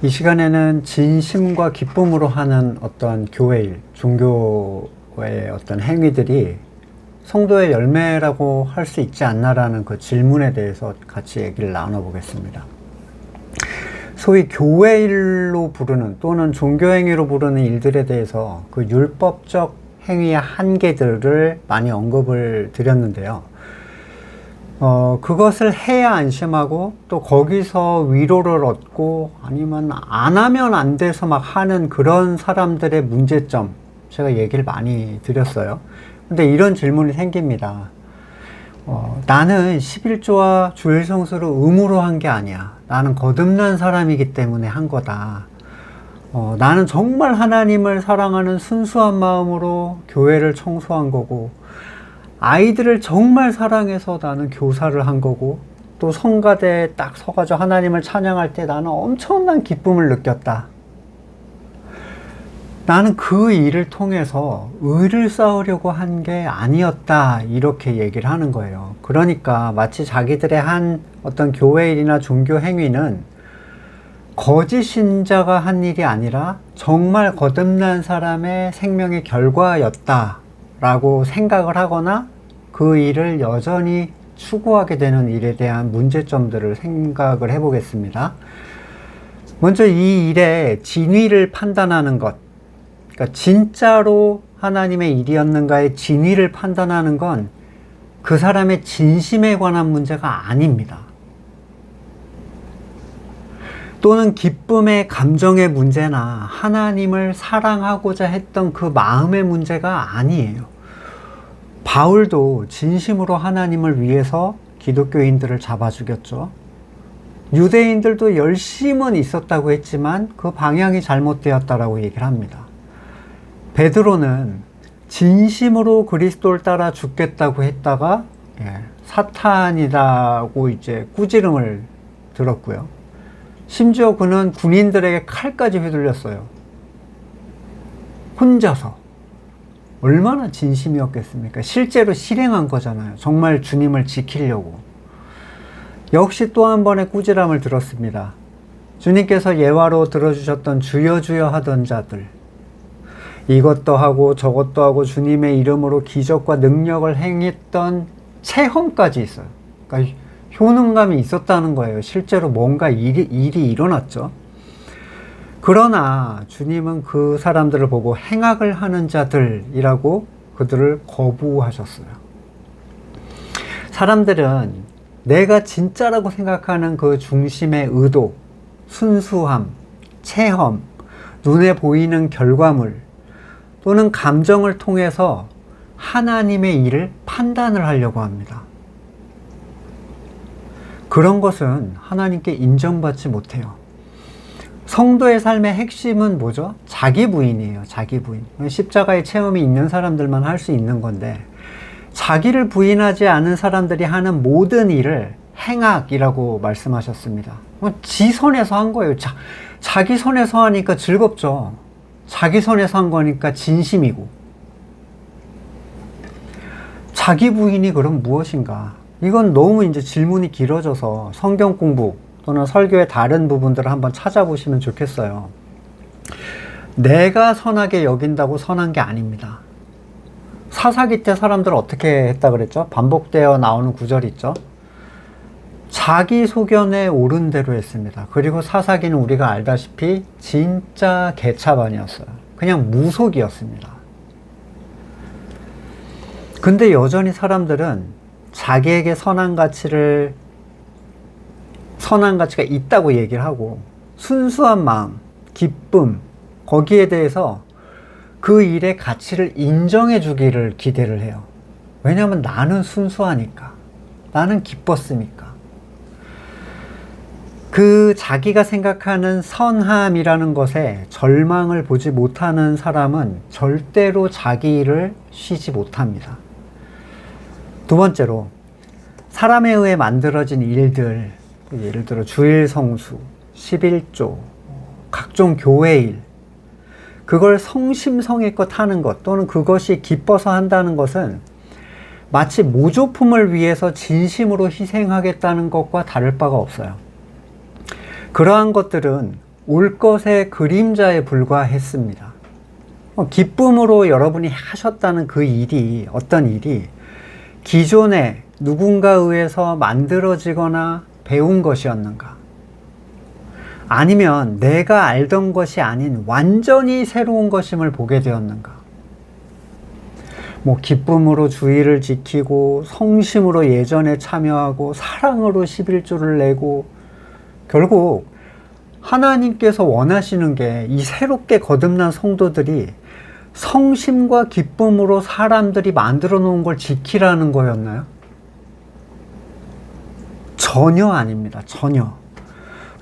이 시간에는 진심과 기쁨으로 하는 어떤 교회일, 종교의 어떤 행위들이 성도의 열매라고 할 수 있지 않나라는 그 질문에 대해서 같이 얘기를 나눠보겠습니다. 소위 교회일로 부르는 또는 종교행위로 부르는 일들에 대해서 그 율법적 행위의 한계들을 많이 언급을 드렸는데요. 그것을 해야 안심하고 또 거기서 위로를 얻고 아니면 안 하면 안 돼서 막 하는 그런 사람들의 문제점 제가 얘기를 많이 드렸어요. 근데 이런 질문이 생깁니다. 나는 11조와 주일 성수를 의무로 한 게 아니야. 나는 거듭난 사람이기 때문에 한 거다. 나는 정말 하나님을 사랑하는 순수한 마음으로 교회를 청소한 거고 아이들을 정말 사랑해서 나는 교사를 한 거고 또 성가대에 딱 서가지고 하나님을 찬양할 때 나는 엄청난 기쁨을 느꼈다. 나는 그 일을 통해서 의를 쌓으려고 한 게 아니었다. 이렇게 얘기를 하는 거예요. 그러니까 마치 자기들의 한 어떤 교회 일이나 종교 행위는 거짓 신자가 한 일이 아니라 정말 거듭난 사람의 생명의 결과였다 라고 생각을 하거나 그 일을 여전히 추구하게 되는 일에 대한 문제점들을 생각을 해보겠습니다. 먼저 이 일의 진위를 판단하는 것, 그러니까 진짜로 하나님의 일이었는가의 진위를 판단하는 건 그 사람의 진심에 관한 문제가 아닙니다. 또는 기쁨의 감정의 문제나 하나님을 사랑하고자 했던 그 마음의 문제가 아니에요. 바울도 진심으로 하나님을 위해서 기독교인들을 잡아 죽였죠. 유대인들도 열심은 있었다고 했지만 그 방향이 잘못되었다라고 얘기를 합니다. 베드로는 진심으로 그리스도를 따라 죽겠다고 했다가 사탄이라고 이제 꾸지름을 들었고요. 심지어 그는 군인들에게 칼까지 휘둘렸어요. 혼자서. 얼마나 진심이었겠습니까? 실제로 실행한 거잖아요. 정말 주님을 지키려고. 역시 또 한 번의 꾸지람을 들었습니다. 주님께서 예화로 들어주셨던 주여 주여 하던 자들, 이것도 하고 저것도 하고 주님의 이름으로 기적과 능력을 행했던 체험까지 있어요. 그러니까 효능감이 있었다는 거예요. 실제로 뭔가 일이 일어났죠. 그러나 주님은 그 사람들을 보고 행악을 하는 자들이라고 그들을 거부하셨어요. 사람들은 내가 진짜라고 생각하는 그 중심의 의도, 순수함, 체험, 눈에 보이는 결과물 또는 감정을 통해서 하나님의 일을 판단을 하려고 합니다. 그런 것은 하나님께 인정받지 못해요. 성도의 삶의 핵심은 뭐죠? 자기 부인이에요. 자기 부인. 십자가의 체험이 있는 사람들만 할 수 있는 건데 자기를 부인하지 않은 사람들이 하는 모든 일을 행악이라고 말씀하셨습니다. 지 선에서 한 거예요. 자기 선에서 하니까 즐겁죠. 자기 선에서 한 거니까 진심이고. 자기 부인이 그럼 무엇인가? 이건 너무 이제 질문이 길어져서 성경 공부 또는 설교의 다른 부분들을 한번 찾아보시면 좋겠어요. 내가 선하게 여긴다고 선한 게 아닙니다. 사사기 때 사람들은 어떻게 했다 그랬죠? 반복되어 나오는 구절이 있죠. 자기 소견에 옳은 대로 했습니다. 그리고 사사기는 우리가 알다시피 진짜 개차반이었어요. 그냥 무속이었습니다. 근데 여전히 사람들은 자기에게 선한 가치가 있다고 얘기를 하고 순수한 마음, 기쁨, 거기에 대해서 그 일의 가치를 인정해 주기를 기대를 해요. 왜냐하면 나는 순수하니까. 나는 기뻤으니까. 그 자기가 생각하는 선함이라는 것에 절망을 보지 못하는 사람은 절대로 자기 일을 쉬지 못합니다. 두 번째로, 사람에 의해 만들어진 일들, 예를 들어 주일 성수, 11조, 각종 교회 일, 그걸 성심성의껏 하는 것 또는 그것이 기뻐서 한다는 것은 마치 모조품을 위해서 진심으로 희생하겠다는 것과 다를 바가 없어요. 그러한 것들은 올 것의 그림자에 불과했습니다. 기쁨으로 여러분이 하셨다는 그 일이, 어떤 일이 기존에 누군가에 의해서 만들어지거나 배운 것이었는가? 아니면 내가 알던 것이 아닌 완전히 새로운 것임을 보게 되었는가? 기쁨으로 주의를 지키고 성심으로 예전에 참여하고 사랑으로 11조를 내고, 결국 하나님께서 원하시는 게 이 새롭게 거듭난 성도들이 성심과 기쁨으로 사람들이 만들어 놓은 걸 지키라는 거였나요? 전혀 아닙니다. 전혀.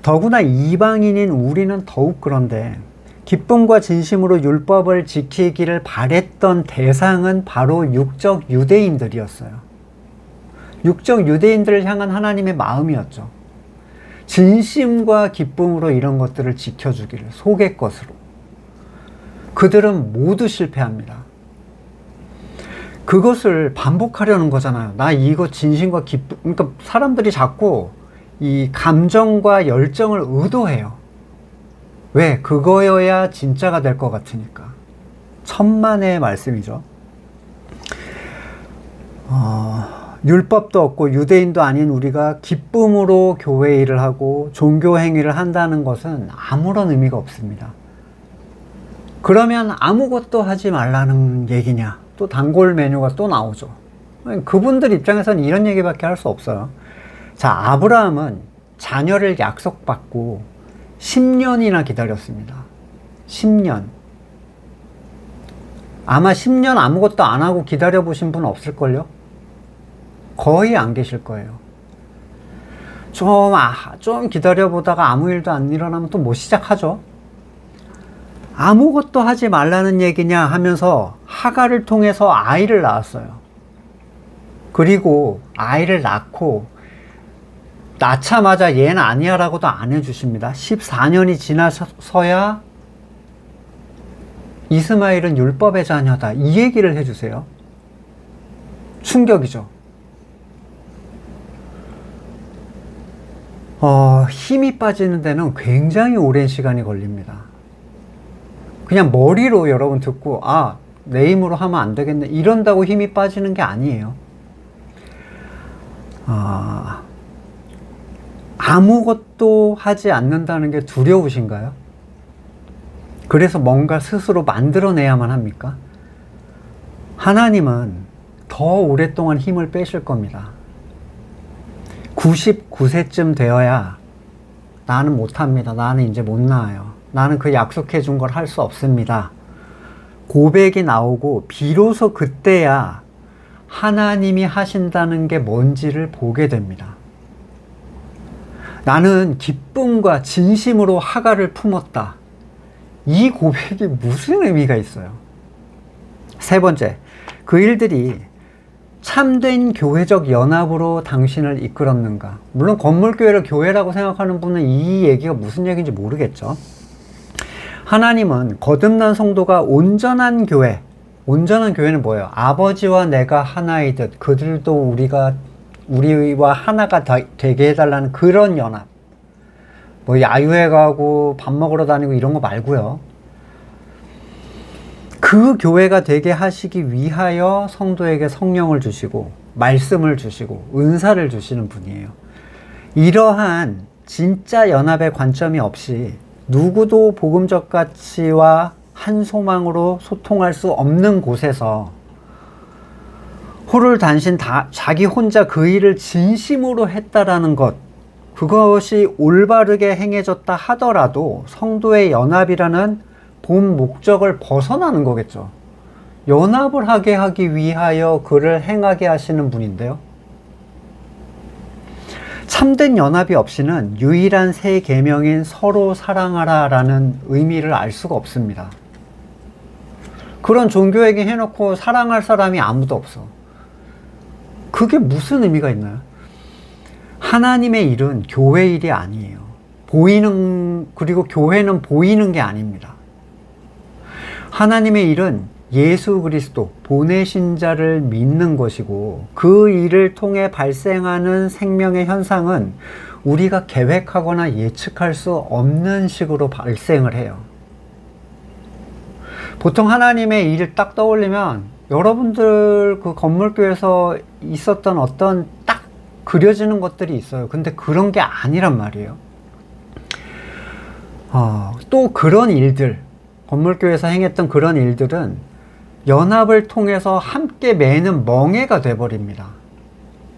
더구나 이방인인 우리는 더욱 그런데, 기쁨과 진심으로 율법을 지키기를 바랬던 대상은 바로 육적 유대인들이었어요. 육적 유대인들을 향한 하나님의 마음이었죠. 진심과 기쁨으로 이런 것들을 지켜주기를, 속의 것으로. 그들은 모두 실패합니다. 그것을 반복하려는 거잖아요. 나 이거 진심과 기쁨, 그러니까 사람들이 자꾸 이 감정과 열정을 의도해요. 왜? 그거여야 진짜가 될 것 같으니까. 천만의 말씀이죠. 율법도 없고 유대인도 아닌 우리가 기쁨으로 교회 일을 하고 종교 행위를 한다는 것은 아무런 의미가 없습니다. 그러면 아무것도 하지 말라는 얘기냐? 또 단골 메뉴가 또 나오죠. 그분들 입장에서는 이런 얘기밖에 할 수 없어요. 자, 아브라함은 자녀를 약속받고 10년이나 기다렸습니다. 10년. 아마 10년 아무것도 안 하고 기다려보신 분 없을걸요? 거의 안 계실 거예요. 좀 기다려보다가 아무 일도 안 일어나면 또 뭐 시작하죠? 아무것도 하지 말라는 얘기냐 하면서 하갈을 통해서 아이를 낳았어요. 그리고 아이를 낳고 낳자마자 얘는 아니야 라고도 안 해주십니다. 14년이 지나서야 이스마엘은 율법의 자녀다, 이 얘기를 해주세요. 충격이죠. 힘이 빠지는 데는 굉장히 오랜 시간이 걸립니다. 그냥 머리로 여러분 듣고 내 힘으로 하면 안 되겠네 이런다고 힘이 빠지는 게 아니에요. 아무것도 하지 않는다는 게 두려우신가요? 그래서 뭔가 스스로 만들어내야만 합니까? 하나님은 더 오랫동안 힘을 빼실 겁니다. 99세쯤 되어야 나는 못합니다. 나는 이제 못 나아요. 나는 그 약속해 준 걸 할 수 없습니다. 고백이 나오고 비로소 그때야 하나님이 하신다는 게 뭔지를 보게 됩니다. 나는 기쁨과 진심으로 하갈을 품었다. 이 고백이 무슨 의미가 있어요? 세 번째, 그 일들이 참된 교회적 연합으로 당신을 이끌었는가? 물론 건물교회를 교회라고 생각하는 분은 이 얘기가 무슨 얘기인지 모르겠죠. 하나님은 거듭난 성도가 온전한 교회, 온전한 교회는 뭐예요? 아버지와 내가 하나이듯 그들도 우리와 하나가 되게 해달라는 그런 연합. 야유회 가고 밥 먹으러 다니고 이런 거 말고요. 그 교회가 되게 하시기 위하여 성도에게 성령을 주시고 말씀을 주시고 은사를 주시는 분이에요. 이러한 진짜 연합의 관점이 없이 누구도 복음적 가치와 한 소망으로 소통할 수 없는 곳에서 호를 단신 자기 혼자 그 일을 진심으로 했다라는 것, 그것이 올바르게 행해졌다 하더라도 성도의 연합이라는 본 목적을 벗어나는 거겠죠. 연합을 하게 하기 위하여 그를 행하게 하시는 분인데요. 참된 연합이 없이는 유일한 세 계명인 서로 사랑하라 라는 의미를 알 수가 없습니다. 그런 종교얘기 해놓고 사랑할 사람이 아무도 없어. 그게 무슨 의미가 있나요? 하나님의 일은 교회 일이 아니에요. 그리고 교회는 보이는 게 아닙니다. 하나님의 일은 예수 그리스도 보내신 자를 믿는 것이고 그 일을 통해 발생하는 생명의 현상은 우리가 계획하거나 예측할 수 없는 식으로 발생을 해요. 보통 하나님의 일을 딱 떠올리면 여러분들 그 건물교에서 있었던 어떤 딱 그려지는 것들이 있어요. 근데 그런 게 아니란 말이에요. 또 그런 일들, 건물교에서 행했던 그런 일들은 연합을 통해서 함께 매는 멍에가 돼버립니다.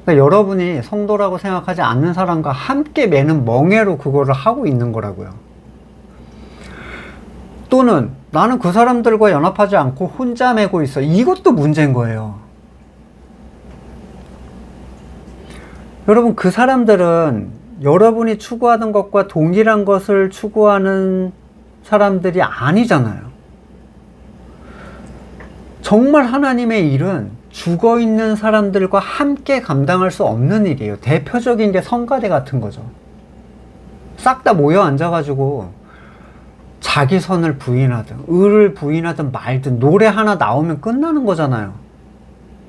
그러니까 여러분이 성도라고 생각하지 않는 사람과 함께 매는 멍에로 그거를 하고 있는 거라고요. 또는 나는 그 사람들과 연합하지 않고 혼자 매고 있어. 이것도 문제인 거예요. 여러분, 그 사람들은 여러분이 추구하는 것과 동일한 것을 추구하는 사람들이 아니잖아요. 정말 하나님의 일은 죽어있는 사람들과 함께 감당할 수 없는 일이에요. 대표적인 게 성가대 같은 거죠. 싹 다 모여 앉아가지고 자기 선을 부인하든 의를 부인하든 말든 노래 하나 나오면 끝나는 거잖아요.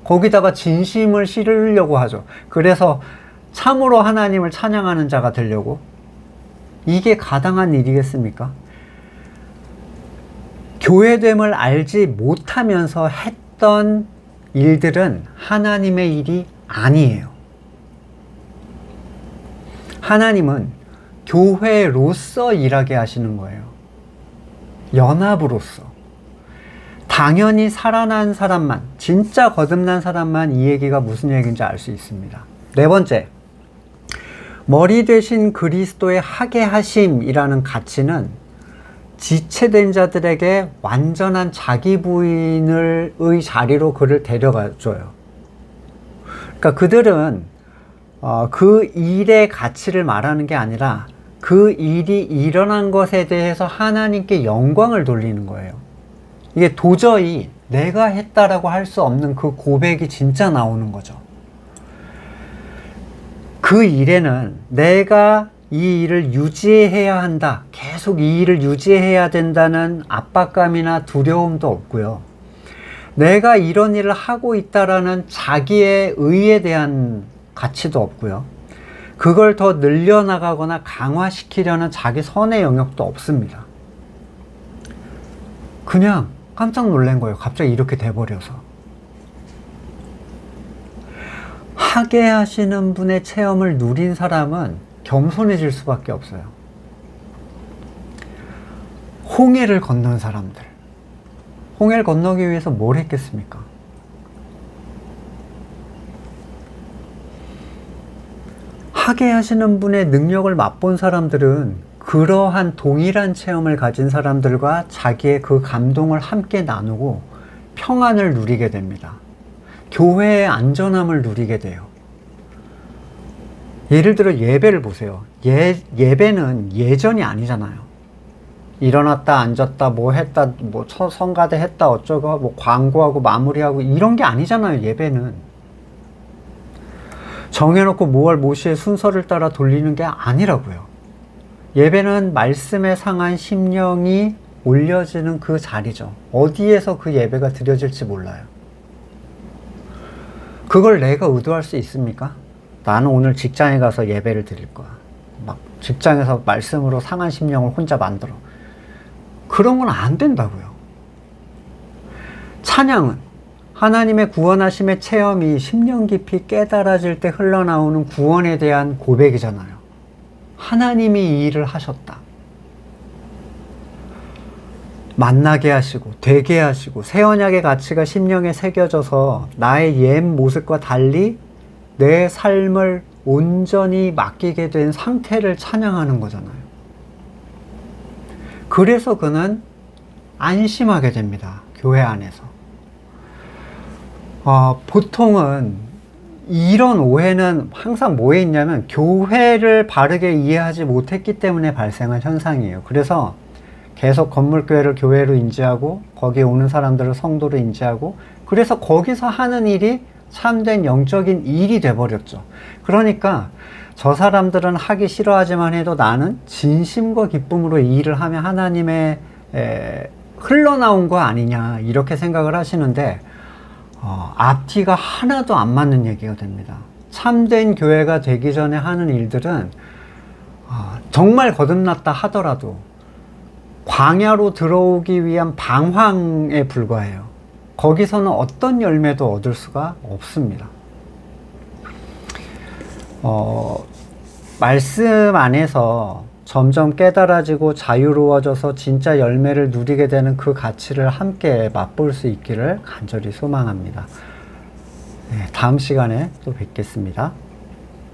거기다가 진심을 실으려고 하죠. 그래서 참으로 하나님을 찬양하는 자가 되려고. 이게 가당한 일이겠습니까? 교회됨을 알지 못하면서 했던 일들은 하나님의 일이 아니에요. 하나님은 교회로서 일하게 하시는 거예요. 연합으로서. 당연히 살아난 사람만, 진짜 거듭난 사람만 이 얘기가 무슨 얘기인지 알 수 있습니다. 네 번째, 머리 대신 그리스도의 하게 하심이라는 가치는 지체된 자들에게 완전한 자기 부인의 자리로 그를 데려가줘요. 그러니까 그들은 그 일의 가치를 말하는 게 아니라 그 일이 일어난 것에 대해서 하나님께 영광을 돌리는 거예요. 이게 도저히 내가 했다라고 할 수 없는 그 고백이 진짜 나오는 거죠. 그 일에는 내가 이 일을 유지해야 한다, 계속 이 일을 유지해야 된다는 압박감이나 두려움도 없고요. 내가 이런 일을 하고 있다라는 자기의 의에 대한 가치도 없고요. 그걸 더 늘려나가거나 강화시키려는 자기 선의 영역도 없습니다. 그냥 깜짝 놀란 거예요. 갑자기 이렇게 돼버려서. 하게 하시는 분의 체험을 누린 사람은 겸손해질 수밖에 없어요. 홍해를 건넌 사람들. 홍해를 건너기 위해서 뭘 했겠습니까? 하게 하시는 분의 능력을 맛본 사람들은 그러한 동일한 체험을 가진 사람들과 자기의 그 감동을 함께 나누고 평안을 누리게 됩니다. 교회의 안전함을 누리게 돼요. 예를 들어 예배를 보세요. 예배는 예전이 아니잖아요. 일어났다 앉았다 뭐 했다 뭐 성가대 했다 어쩌고 뭐 광고하고 마무리하고 이런 게 아니잖아요. 예배는 정해놓고 모월 모시의 순서를 따라 돌리는 게 아니라고요. 예배는 말씀에 상한 심령이 올려지는 그 자리죠. 어디에서 그 예배가 드려질지 몰라요. 그걸 내가 의도할 수 있습니까? 나는 오늘 직장에 가서 예배를 드릴 거야. 막 직장에서 말씀으로 상한 심령을 혼자 만들어. 그런 건 안 된다고요. 찬양은 하나님의 구원하심의 체험이 심령 깊이 깨달아질 때 흘러나오는 구원에 대한 고백이잖아요. 하나님이 이 일을 하셨다. 만나게 하시고 되게 하시고 새 언약의 가치가 심령에 새겨져서 나의 옛 모습과 달리 내 삶을 온전히 맡기게 된 상태를 찬양하는 거잖아요. 그래서 그는 안심하게 됩니다. 교회 안에서. 보통은 이런 오해는 항상 뭐에 있냐면 교회를 바르게 이해하지 못했기 때문에 발생한 현상이에요. 그래서 계속 건물교회를 교회로 인지하고 거기에 오는 사람들을 성도로 인지하고 그래서 거기서 하는 일이 참된 영적인 일이 돼버렸죠. 그러니까 저 사람들은 하기 싫어하지만 해도 나는 진심과 기쁨으로 이 일을 하면 하나님의 흘러나온 거 아니냐 이렇게 생각을 하시는데 앞뒤가 하나도 안 맞는 얘기가 됩니다. 참된 교회가 되기 전에 하는 일들은 정말 거듭났다 하더라도 광야로 들어오기 위한 방황에 불과해요. 거기서는 어떤 열매도 얻을 수가 없습니다. 말씀 안에서 점점 깨달아지고 자유로워져서 진짜 열매를 누리게 되는 그 가치를 함께 맛볼 수 있기를 간절히 소망합니다. 네, 다음 시간에 또 뵙겠습니다.